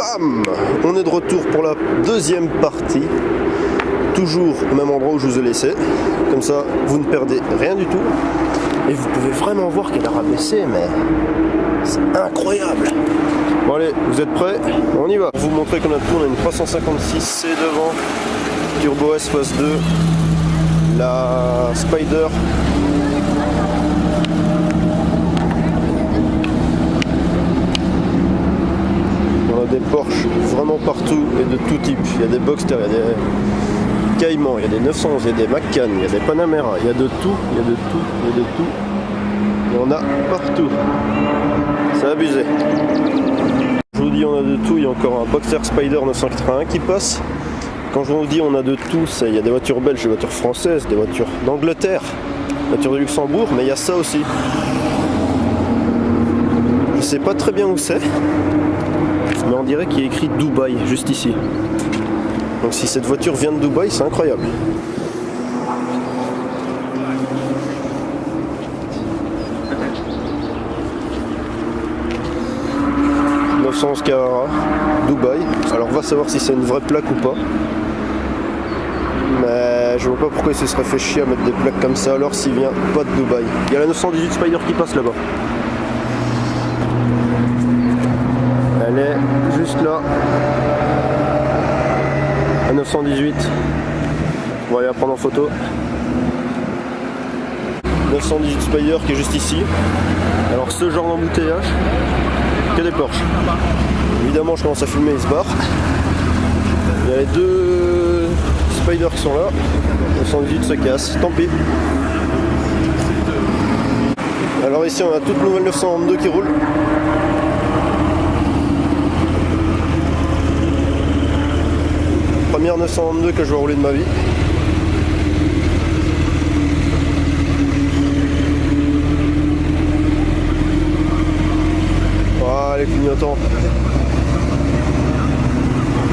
Bam! On est de retour pour la deuxième partie. Toujours au même endroit où je vous ai laissé. Comme ça, vous ne perdez rien du tout. Et vous pouvez vraiment voir qu'elle a rabaissé, mais c'est incroyable. Bon allez, vous êtes prêts? On y va. Pour vous montrer qu'on a tout, on a une 356C devant. Turbo S Phase 2. La Spider. On a des Porsche vraiment partout et de tout type. Il y a des Boxster, il y a des Cayman, il y a des 911, il y a des Macan, il y a des Panamera, il y a de tout, il y a de tout, il y a de tout. Il y en a partout. C'est abusé. Je vous dis on a de tout, il y a encore un Boxster Spider 981 qui passe. Quand je vous dis on a de tout, il y a des voitures belges, des voitures françaises, des voitures d'Angleterre, des voitures de Luxembourg, mais il y a ça aussi. Je sais pas très bien où c'est, mais on dirait qu'il y a écrit Dubaï, juste ici. Donc si cette voiture vient de Dubaï, c'est incroyable. Carrara, Dubaï. Alors on va savoir si c'est une vraie plaque ou pas. Mais je vois pas pourquoi il se serait fait chier à mettre des plaques comme ça alors s'il vient pas de Dubaï. Il y a la 918 Spider qui passe là-bas. Elle est juste là. La 918. On va aller la prendre en photo. 918 Spider qui est juste ici. Alors ce genre d'embouteillage, que des Porsche. Évidemment je commence à filmer, il se barre. Il y a les deux Spiders qui sont là. 918 se casse, tant pis. Alors ici on a toute nouvelle 922 qui roule. Première 922 que je vais rouler de ma vie. Les clignotants.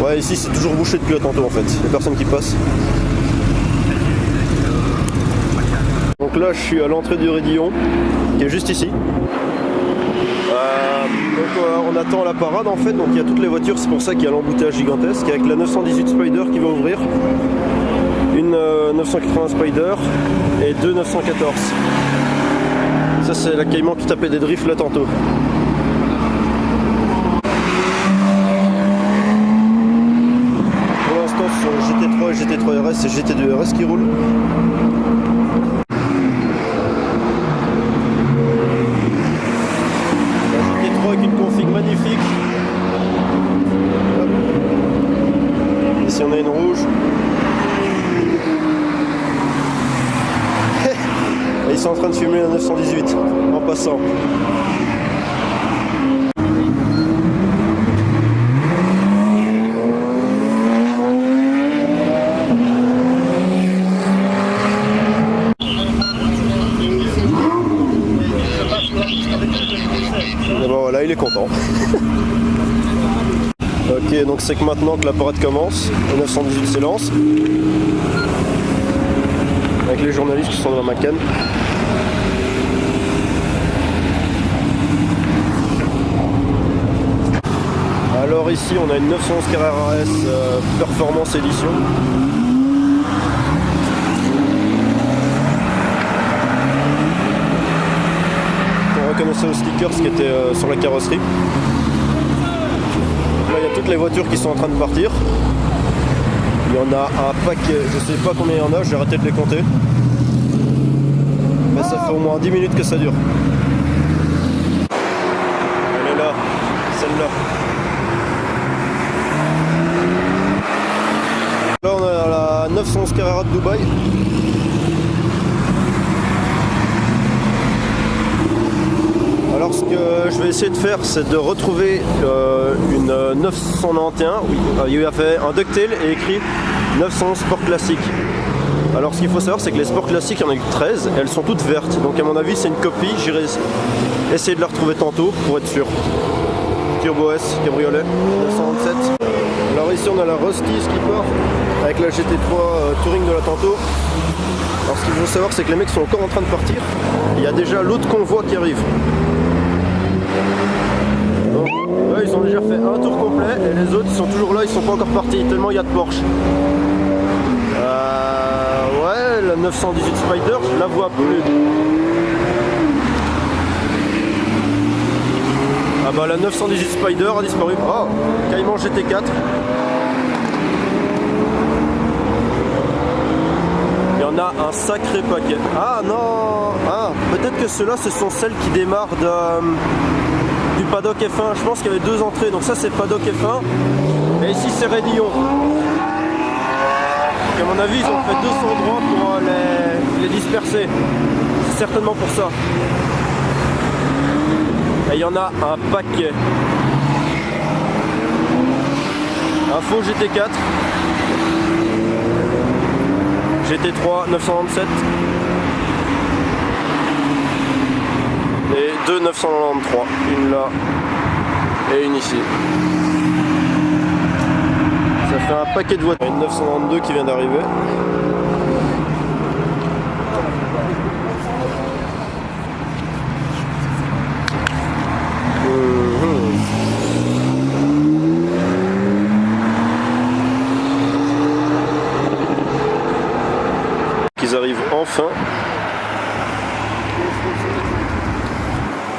Ouais, ici c'est toujours bouché depuis tantôt en fait. Il n'y a personne qui passe. Donc là je suis à l'entrée du Raidillon qui est juste ici. On attend la parade en fait, donc il y a toutes les voitures, c'est pour ça qu'il y a l'embouteillage gigantesque avec la 918 Spider qui va ouvrir, une 980 Spider et deux 914. Ça c'est la Cayman qui tapait des drifts là tantôt. GT3 et GT3 RS et GT2 RS qui roulent. La GT3 avec une config magnifique. Hop. Ici on a une rouge. Et ils sont en train de filmer la 918 en passant. Voilà, il est content. Ok, donc c'est que maintenant que la parade commence, le 918 s'élance. Avec les journalistes qui sont dans la Macan. Alors ici on a une 911 Carrera S Performance Edition. Reconnaissez aux stickers qui était sur la carrosserie. Là il y a toutes les voitures qui sont en train de partir. Il y en a un paquet, je sais pas combien il y en a, j'ai arrêté de les compter. Mais ça fait au moins 10 minutes que ça dure. Elle est là, celle-là. Là on a la 911 Carrera de Dubaï. Alors ce que je vais essayer de faire, c'est de retrouver une 991 où il y avait un ducktail et écrit 911 Sport Classique. Alors ce qu'il faut savoir, c'est que les sports classiques, il y en a eu 13 et elles sont toutes vertes. Donc à mon avis c'est une copie, j'irai essayer de la retrouver tantôt pour être sûr. Turbo S, cabriolet, 927. Alors ici on a la Rostis qui part avec la GT3 Touring de la tantôt. Alors ce qu'il faut savoir, c'est que les mecs sont encore en train de partir. Il y a déjà l'autre convoi qui arrive. Donc, eux, ils ont déjà fait un tour complet et les autres ils sont toujours là, ils sont pas encore partis tellement il y a de Porsche. Ouais, la 918 Spider, je la vois plus. Ah bah la 918 Spider a disparu. Oh, Cayman GT4. Il y en a un sacré paquet. Ah non, ah, peut-être que ceux-là ce sont celles qui démarrent du paddock F1. Je pense qu'il y avait deux entrées, donc ça c'est paddock F1 et ici c'est Raidillon. À mon avis ils ont fait 200 endroits pour les disperser. C'est certainement pour ça. Et il y en a un paquet. Info GT4, GT3 997 et deux 993, une là et une ici. Ça fait un paquet de voitures. Une 992 qui vient d'arriver. Ils arrivent enfin.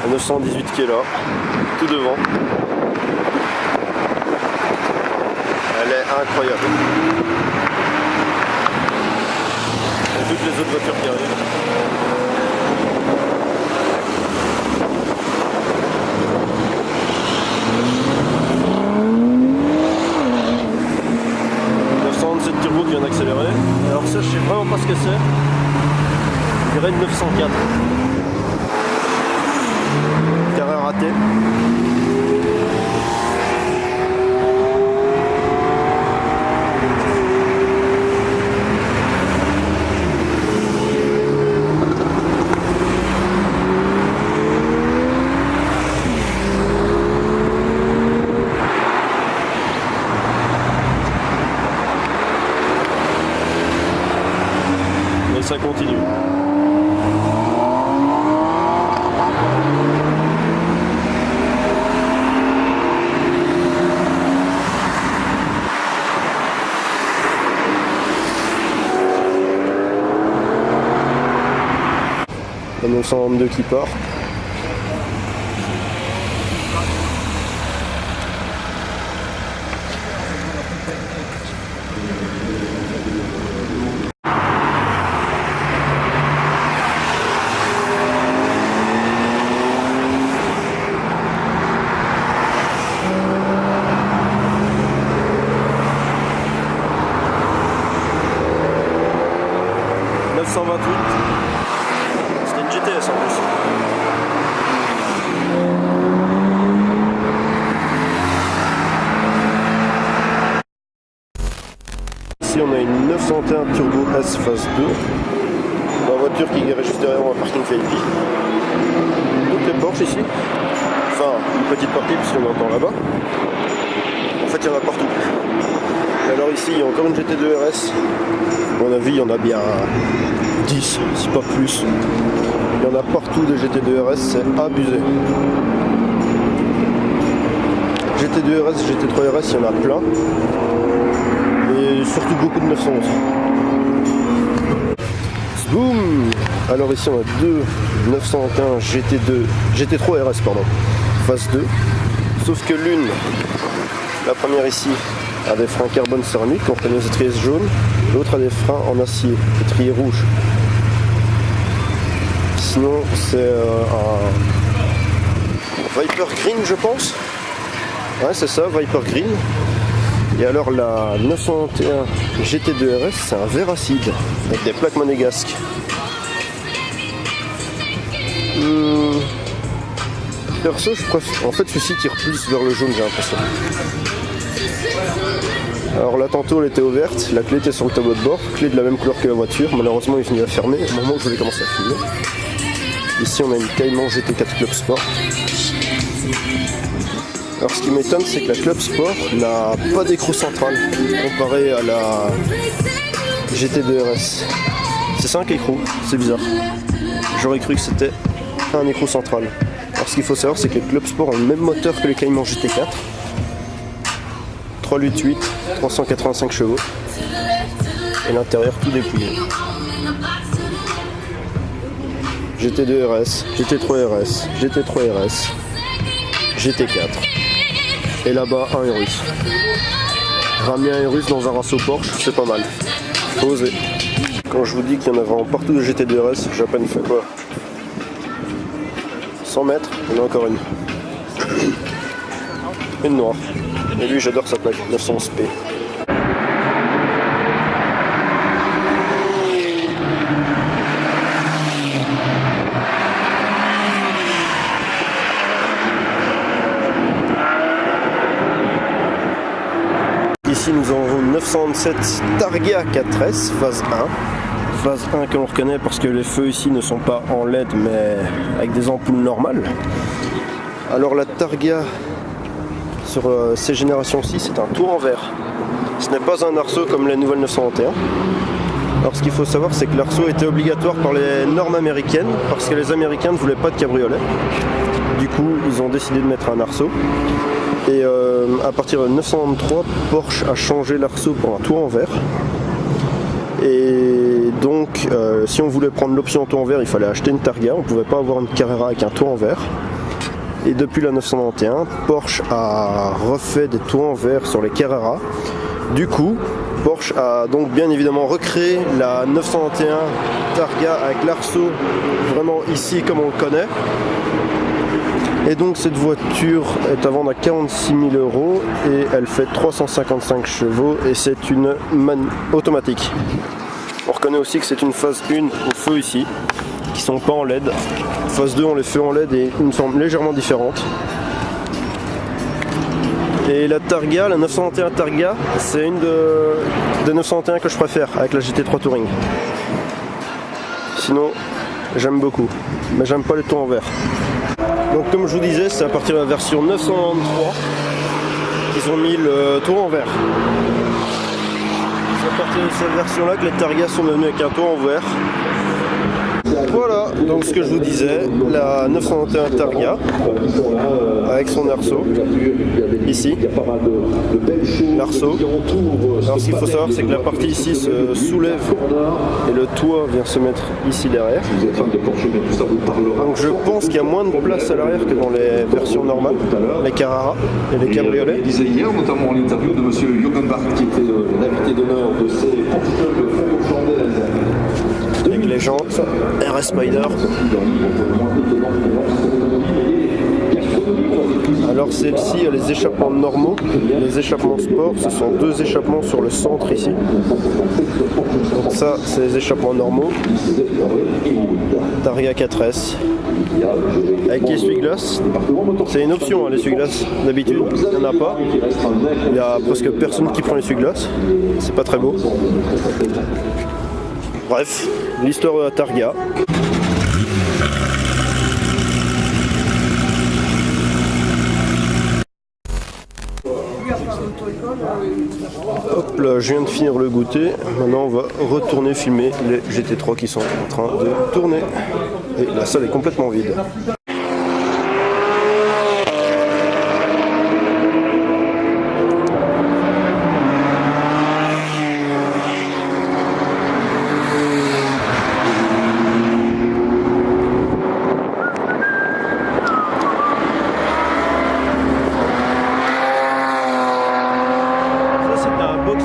La 918 qui est là, tout devant. Elle est incroyable. Et toutes les autres voitures qui arrivent. Turbo qui vient d'accélérer. Alors ça je sais vraiment pas ce que c'est. Je dirais une 904. Carré raté. Ça continue. La 922 qui part. C'était une GTS en plus. Ici on a une 901 Turbo S phase 2. La voiture qui est juste derrière un parking VIP. Toutes les Porsche ici. Enfin, une petite partie puisqu'on entend là-bas. En fait il y en a partout. Et alors ici il y a encore une GT2 RS. À mon avis il y en a bien 10, si pas plus. Il y en a partout des GT2 RS, c'est abusé. GT2 RS, GT3 RS, il y en a plein. Et surtout beaucoup de 911. Boum. Alors ici on a deux 915 GT3 RS pardon, phase 2. Sauf que l'une, la première ici, a des freins carbone céramique, on reconnaît les étriers jaunes. L'autre a des freins en acier, étriers rouges. Sinon c'est un Viper Green je pense. Ouais c'est ça, Viper Green. Et alors la 991 GT2 RS c'est un verre acide avec des plaques monégasques. Perso je préfère, en fait celui-ci tire plus vers le jaune j'ai l'impression. Alors là tantôt elle était ouverte, la clé était sur le tableau de bord, clé de la même couleur que la voiture, malheureusement il finit à fermer au moment où je voulais commencer à filmer. Ici on a une Cayman GT4 Club Sport. Alors ce qui m'étonne c'est que la Club Sport n'a pas d'écrou central comparé à la GT2 RS. C'est 5 écrous, c'est bizarre. J'aurais cru que c'était un écrou central. Alors Alors ce qu'il faut savoir, c'est que les Club Sport ont le même moteur que les Cayman GT4. 388, 385 chevaux. Et l'intérieur tout dépouillé. GT2 RS, GT3 RS, GT3 RS, GT4. Et là-bas, un Urus. Ramener un Urus dans un Rasso Porsche, c'est pas mal. Faut oser. Quand je vous dis qu'il y en a vraiment partout de GT2 RS, j'ai à peine fait quoi 100 mètres, il y en a encore une. Une noire. Et lui, j'adore sa plaque, 911P. Ici nous avons une 907 Targa 4S phase 1. Phase 1 que l'on reconnaît parce que les feux ici ne sont pas en LED mais avec des ampoules normales. Alors la Targa sur ces générations-ci, c'est un tour en verre. Ce n'est pas un arceau comme la nouvelle 921. Alors ce qu'il faut savoir, c'est que l'arceau était obligatoire par les normes américaines parce que les Américains ne voulaient pas de cabriolet. Du coup, ils ont décidé de mettre un arceau. Et à partir de 993, Porsche a changé l'arceau pour un toit en verre. Et donc, si on voulait prendre l'option toit en verre, il fallait acheter une Targa. On ne pouvait pas avoir une Carrera avec un toit en verre. Et depuis la 991, Porsche a refait des toits en verre sur les Carrera. Du coup, Porsche a donc bien évidemment recréé la 991 Targa avec l'arceau vraiment ici comme on le connaît. Et donc cette voiture est à vendre à 46 000 € et elle fait 355 chevaux et c'est une automatique. On reconnaît aussi que c'est une phase 1 au feu ici, qui sont pas en LED. Phase 2 on les fait en LED et ils me semblent légèrement différentes. Et la Targa, la 921 Targa, c'est une des 921 que je préfère avec la GT3 Touring. Sinon, j'aime beaucoup, mais j'aime pas les tons en verre. Donc comme je vous disais, c'est à partir de la version 993 qu'ils ont mis le toit en verre. C'est à partir de cette version là que les Targas sont devenus avec un toit en verre. Voilà, donc ce que je vous disais, la 991 Targa avec son arceau, ici, l'arceau. Alors ce qu'il faut savoir, c'est que la partie ici se soulève et le toit vient se mettre ici derrière. Donc je pense qu'il y a moins de place à l'arrière que dans les versions normales, les Carrara et les cabriolets. Il disait hier, notamment en l'interview de M. Jürgen Bart, qui était l'invité d'honneur de ces Porsche de fond chandelle. Avec les jantes RS Spider. Alors celle-ci a les échappements normaux, les échappements sport, ce sont deux échappements sur le centre ici. Donc ça c'est les échappements normaux. Targa 4S. Avec essuie-glace, c'est une option hein, l'essuie-glace, d'habitude il n'y en a pas. Il y a presque personne qui prend l'essuie-glace, c'est pas très beau. Bref, l'histoire de la Targa. Hop là, je viens de finir le goûter. Maintenant, on va retourner filmer les GT3 qui sont en train de tourner. Et la salle est complètement vide.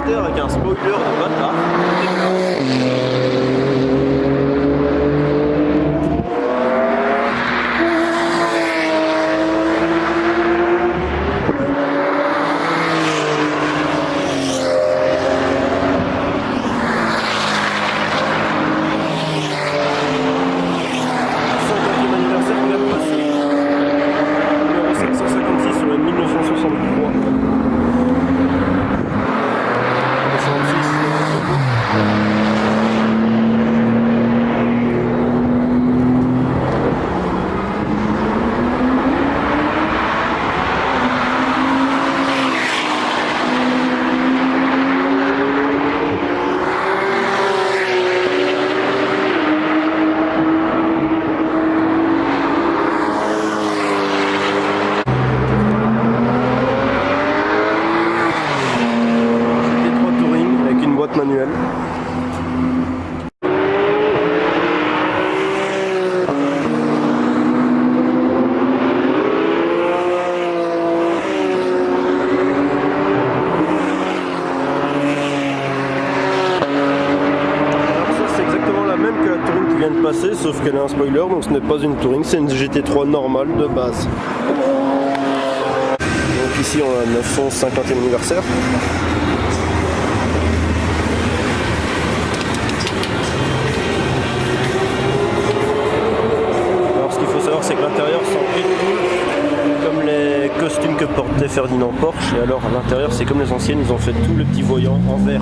Avec un spoiler de bâtard. sauf qu'elle a un spoiler, donc ce n'est pas une touring, c'est une GT3 normale de base. Donc ici on a 950e anniversaire. Alors ce qu'il faut savoir, c'est que l'intérieur sent pretty cool, comme les costumes que portait Ferdinand Porsche. Et alors à l'intérieur, c'est comme les anciennes, ils ont fait tout le petit voyant en verre.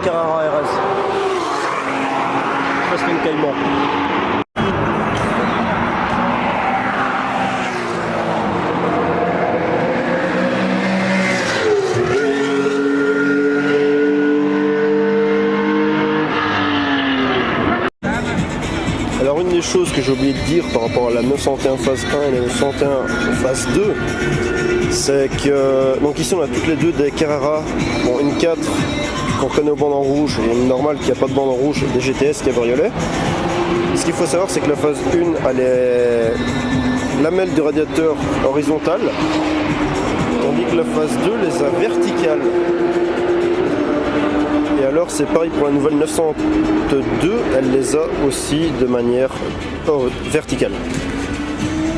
Carrara RS. Ça c'est une Cayman. Alors une des choses que j'ai oublié de dire par rapport à la 901 phase 1 et la 901 phase 2, c'est que donc ici on a toutes les deux des Carrara, bon une 4 qu'on connaît au banc en rouge et une normale qui n'a pas de banc en rouge, des GTS cabriolet. Ce qu'il faut savoir, c'est que la phase 1 a les lamelles du radiateur horizontales, tandis que la phase 2 les a verticales. Et alors c'est pareil pour la nouvelle 902, elle les a aussi de manière verticale.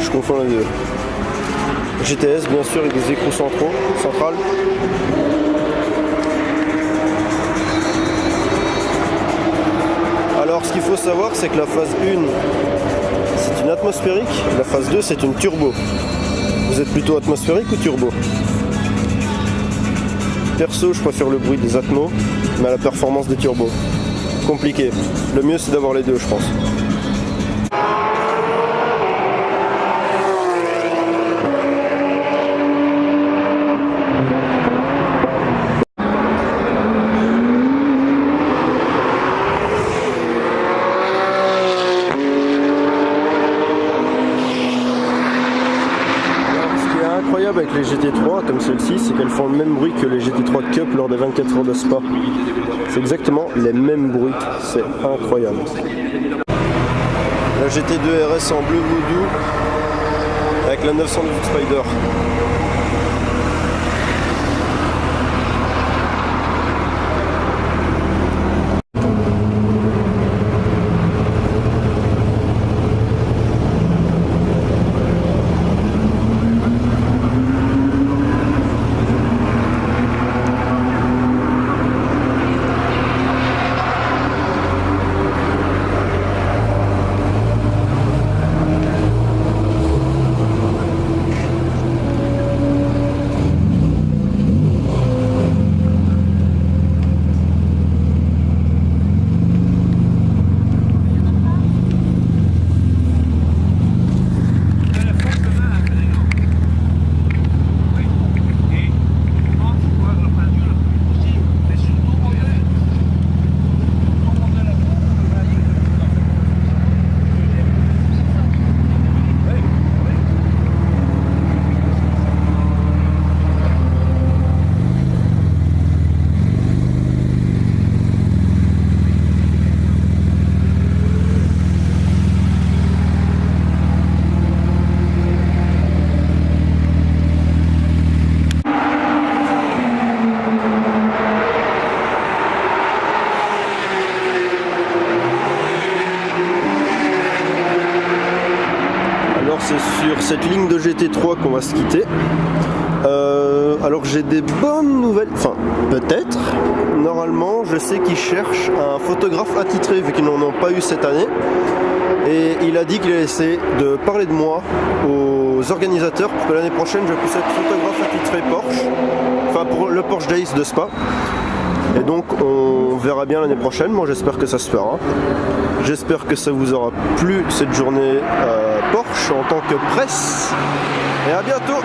Je confonds les deux. GTS bien sûr avec des écrous centrales. Alors ce qu'il faut savoir, c'est que la phase 1 c'est une atmosphérique, la phase 2 c'est une turbo. Vous êtes plutôt atmosphérique ou turbo? Perso, je préfère le bruit des atmos, mais à la performance des turbos. Compliqué. Le mieux c'est d'avoir les deux, je pense. Avec les GT3 comme celle-ci, c'est qu'elles font le même bruit que les GT3 Cup lors des 24 heures de Spa. C'est exactement les mêmes bruits, c'est incroyable. La GT2 RS en bleu voodoo avec la 918 Spider. C'est sur cette ligne de GT3 qu'on va se quitter. Alors j'ai des bonnes nouvelles, enfin peut-être. Normalement je sais qu'ils cherchent un photographe attitré vu qu'ils n'en ont pas eu cette année. Et il a dit qu'il allait essayer de parler de moi aux organisateurs pour que l'année prochaine je puisse être photographe attitré Porsche. Enfin pour le Porsche Days de Spa. Et donc on verra bien l'année prochaine, moi j'espère que ça se fera. J'espère que ça vous aura plu cette journée Porsche en tant que presse. Et à bientôt!